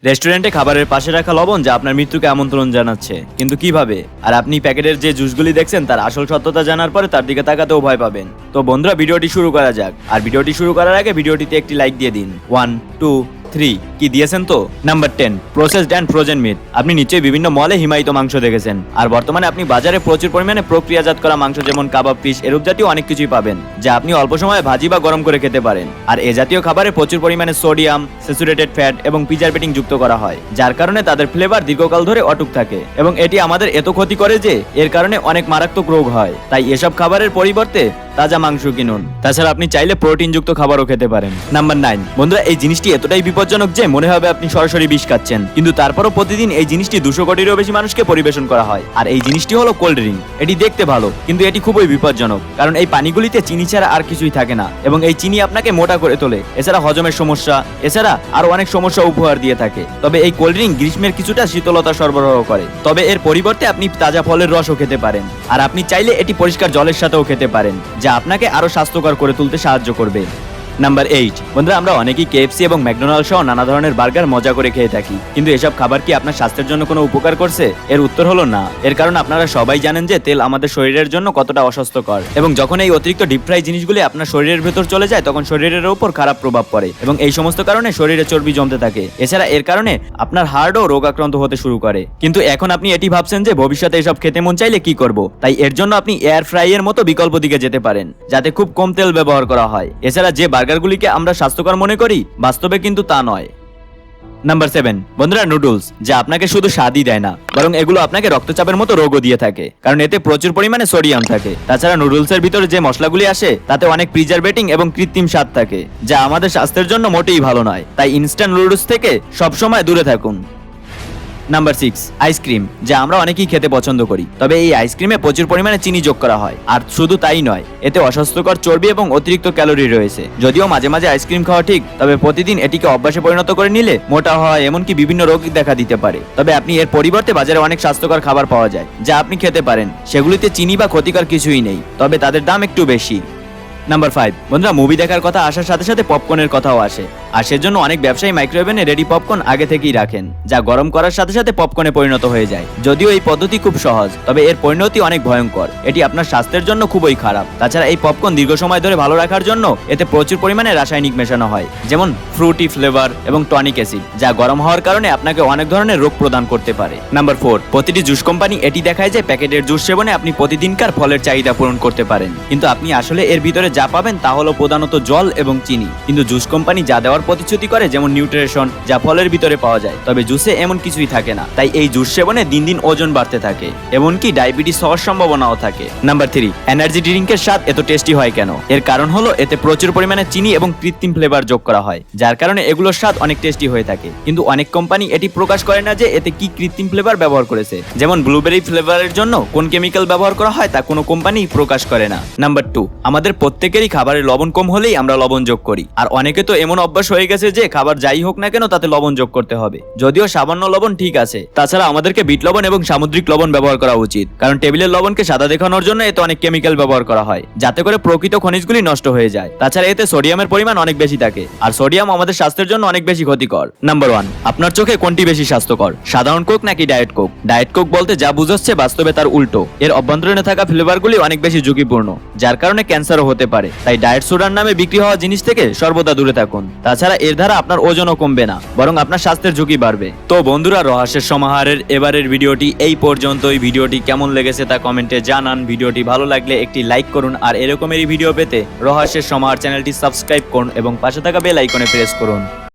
রেস্টুরেন্টে খাবারের পাশে রাখা লবণ যা আপনার মৃত্যুকে আমন্ত্রণ জানাচ্ছে, কিন্তু কিভাবে? আর আপনি প্যাকেটের যে জুসগুলি দেখছেন তার আসল সত্যতা জানার পরে তার দিকে তাকাতেও ভয় পাবেন। তো বন্ধুরা, ভিডিওটি শুরু করা যাক। আর ভিডিওটি শুরু করার আগে ভিডিওটিতে একটি লাইক দিয়ে দিন। 1 2 3 কি দিয়েছেন তো? Number 10, processed and frozen meat. আপনি নিশ্চয়ই বিভিন্ন মলে হিমায়িত মাংস দেখেছেন, আর বর্তমানে আপনি বাজারে প্রচুর পরিমাণে প্রক্রিয়াজাত করা মাংস যেমন কাবাব, ফিশ এরূপ জাতীয় অনেক কিছুই পাবেন যা আপনি অল্প সময়ে ভাজি বা গরম করে খেতে পারেন। আর এ জাতীয় খাবারে প্রচুর পরিমাণে সোডিয়াম, স্যাচুরেটেড ফ্যাট এবং প্রিজারভেটিং যুক্ত করা হয়, যার কারণে তাদের ফ্লেভার দীর্ঘকাল ধরে অটুট থাকে এবং এটি আমাদের এত ক্ষতি করে যে এর কারণে অনেক মারাত্মক রোগ হয়। তাই এসব খাবারের পরিবর্তে তাজা মাংস কিনুন। তাছাড়া আপনি চাইলে প্রোটিনযুক্ত খাবারও খেতে পারেন। নাম্বার 9, বন্ধুরা, এই জিনিসটি এতটাই বিপজ্জনক যে মনে হবে আপনি সরাসরি বিষ খাচ্ছেন, কিন্তু তারপরও প্রতিদিন এই জিনিসটি 200 কোটিরও বেশি মানুষকে পরিবেশন করা হয়। আর এই জিনিসটি হলো কোল্ড ড্রিঙ্ক। এটি দেখতে ভালো, কিন্তু এটি খুবই বিপজ্জনক, কারণ এই পানিগুলিতে চিনি ছাড়া আর কিছুই থাকে না এবং এই চিনি আপনাকে মোটা করে তোলে। এছাড়া হজমের সমস্যা, এছাড়া আরো অনেক সমস্যা উপহার দিয়ে থাকে। তবে এই কোল্ড ড্রিঙ্ক গ্রীষ্মের কিছুটা শীতলতা সরবরাহ করে। তবে এর পরিবর্তে আপনি তাজা ফলের রসও খেতে পারেন, আর আপনি চাইলে এটি পরিষ্কার জলের সাথেও খেতে পারেন, যা আপনাকে আরো স্বাস্থ্যকর করে তুলতে সাহায্য করবে। নাম্বার 8, বন্ধুরা, আমরা অনেকেই KFC এবং ম্যাকডোনাল্ড সহ নানা ধরনের বার্গার মজা করে খেয়ে থাকি, কিন্তু এসব খাবার কি আপনার স্বাস্থ্যের জন্য কোনো উপকার করছে? এর উত্তর হলো না। এর কারণ আপনারা সবাই জানেন যে তেল আমাদের শরীরের জন্য কতটা অস্বাস্থ্যকর, এবং যখন এই অতিরিক্ত ডিপ ফ্রাই জিনিসগুলি আপনার শরীরের ভেতর চলে যায় তখন শরীরের উপর খারাপ প্রভাব পড়ে এবং এই সমস্ত কারণে শরীরে চর্বি জমতে থাকে। এছাড়া এর কারণে আপনার হার্টও রোগাক্রান্ত হতে শুরু করে। কিন্তু এখন আপনি এটি ভাবছেন যে ভবিষ্যতে এসব খেতে মন চাইলে কি করব, তাই এর জন্য আপনি এয়ার ফ্রাই এর মতো বিকল্প দিকে যেতে পারেন, যাতে খুব কম তেল ব্যবহার করা হয়। এছাড়া যে বার্গারগুলিকে আমরা স্বাস্থ্যকর মনে করি, বাস্তবে কিন্তু তা নয়। নাম্বার 7, বন্ধুরা, নুডলস, যা আপনাকে শুধু স্বাদই দেয় না, বরং এগুলো আপনাকে রক্তচাপের মতো রোগও দিয়ে থাকে, কারণ এতে প্রচুর পরিমাণে সোডিয়াম থাকে। তাছাড়া নুডলসের ভিতরে যে মশলাগুলি আসে তাতে অনেক প্রিজারভেটিং এবং কৃত্রিম স্বাদ থাকে, যা আমাদের স্বাস্থ্যের জন্য মোটেই ভালো নয়। তাই ইনস্ট্যান্ট নুডলস থেকে সবসময় দূরে থাকুন। নাম্বার 6, আইসক্রিম, যা আমরা অনেকেই খেতে পছন্দ করি, তবে এই আইসক্রিমে প্রচুর পরিমাণে চিনি যোগ করা হয়। আর শুধু তাই নয়, এতে অস্বাস্থ্যকর চর্বি এবং অতিরিক্ত ক্যালোরি রয়েছে। যদিও মাঝে মাঝে আইসক্রিম খাওয়া ঠিক, তবে প্রতিদিন এটিকে অভ্যাসে পরিণত করে নিলে মোটা হওয়া এমনকি বিভিন্ন রোগ দেখা দিতে পারে। তবে আপনি এর পরিবর্তে বাজারে অনেক স্বাস্থ্যকর খাবার পাওয়া যায় যা আপনি খেতে পারেন। সেগুলিতে চিনি বা ক্ষতিকর কিছুই নেই, তবে তাদের দাম একটু বেশি। নাম্বার 5, বন্ধুরা, মুভি দেখার কথা আসার সাথে সাথে পপকর্নের কথাও আসে, আর সেজন্য অনেক ব্যবসায়ী মাইক্রোওভেনে রেডি পপকর্ন আগে থেকেই রাখেন, যা গরম করার সাথে সাথে পপকর্নে পরিণত হয়ে যায়। যদিও এই পদ্ধতি খুব সহজ, তবে এর পরিণতি অনেক ভয়ঙ্কর। এটি আপনার স্বাস্থ্যের জন্য খুবই খারাপ। তাছাড়া এই পপকর্ন দীর্ঘ সময় ধরে ভালো রাখার জন্য এতে প্রচুর পরিমাণে রাসায়নিক মেশানো হয়, যেমন ফ্রুটি ফ্লেভার এবং টনিক অ্যাসিড, যা গরম হওয়ার কারণে আপনাকে অনেক ধরনের রোগ প্রদান করতে পারে। নাম্বার 4, প্রতিটি জুস কোম্পানি এটি দেখায় যে প্যাকেটের জুস সেবনে আপনি প্রতিদিনকার ফলের চাহিদা পূরণ করতে পারেন, কিন্তু আপনি আসলে এর ভিতরে যা পাবেন তা হলো প্রধানত জল এবং চিনি। কিন্তু জুস কোম্পানি যা দেওয়ার প্রতিশ্রুতি করে, যেমন নিউট্রিশন, যা ফলের ভিতরে পাওয়া যায়, তবে জুসে এমন কিছুই থাকে না। তাই এই জুস সেবনে দিন দিন ওজন বাড়তে থাকে, এমনকি ডায়াবেটিস হওয়ার সম্ভাবনাও থাকে। নাম্বার 3, এনার্জি ড্রিঙ্কের স্বাদ এত টেস্টি হয় কেন? এর কারণ হলো এতে প্রচুর পরিমাণে চিনি এবং কৃত্রিম ফ্লেভার যোগ করা হয়, যার কারণে এগুলোর স্বাদ অনেক টেস্টি হয়ে থাকে। কিন্তু অনেক কোম্পানি এটি প্রকাশ করে না যে এতে কি কৃত্রিম ফ্লেভার ব্যবহার করেছে, যেমন ব্লুবেরি ফ্লেভারের জন্য কোন কেমিক্যাল ব্যবহার করা হয় তা কোনো কোম্পানি প্রকাশ করে না। নাম্বার 2, আমাদের প্রত্যেকেরই খাবারে লবণ কম হলেই আমরা লবণ যোগ করি, আর অনেকে তো এমন অভ্যাস হয়ে গেছে যে খাবার যাই হোক না কেন তাতে লবণ যোগ করতে হবে। যদিও সামান্য লবণ ঠিক আছে, তাছাড়া আমাদেরকে বিট লবণ এবং সামুদ্রিক লবণ ব্যবহার করা উচিত, কারণ টেবিলের লবণকে সাদা দেখানোর জন্য এতে অনেক কেমিক্যাল ব্যবহার করা হয়, যাতে করে প্রকৃত খনিজগুলি নষ্ট হয়ে যায়। তাছাড়া এতে সোডিয়ামের পরিমাণ অনেক বেশি থাকে, আর সোডিয়াম আমাদের স্বাস্থ্যের জন্য অনেক বেশি ক্ষতিকর। নাম্বার 1, আপনার চোখে কোনটি বেশি স্বাস্থ্যকর, সাধারণ কোক নাকি ডায়েট কোক? ডায়েট কোক বলতে যা বুঝাচ্ছে বাস্তবে তার উল্টো। এর অভ্যন্তরীণে থাকা ফ্লেভারগুলি অনেক বেশি ঝুঁকিপূর্ণ, যার কারণে ক্যান্সারও হতে পারে। তাই ডায়েট সোডার নামে বিক্রি হওয়া জিনিস থেকে সর্বদা দূরে থাকুন। তাছাড়া এর দ্বারা আপনার ওজনও কমবে না, বরং আপনার স্বাস্থ্যের ঝুঁকি বাড়বে। তো বন্ধুরা, রহস্যের সমাহারের এবারের ভিডিওটি এই পর্যন্তই। ভিডিওটি কেমন লেগেছে তা কমেন্টে জানান। ভিডিওটি ভালো লাগলে একটি লাইক করুন, আর এরকমেরই ভিডিও পেতে রহস্যের সমাহার চ্যানেলটি সাবস্ক্রাইব করুন এবং পাশে থাকা বেল আইকনে প্রেস করুন।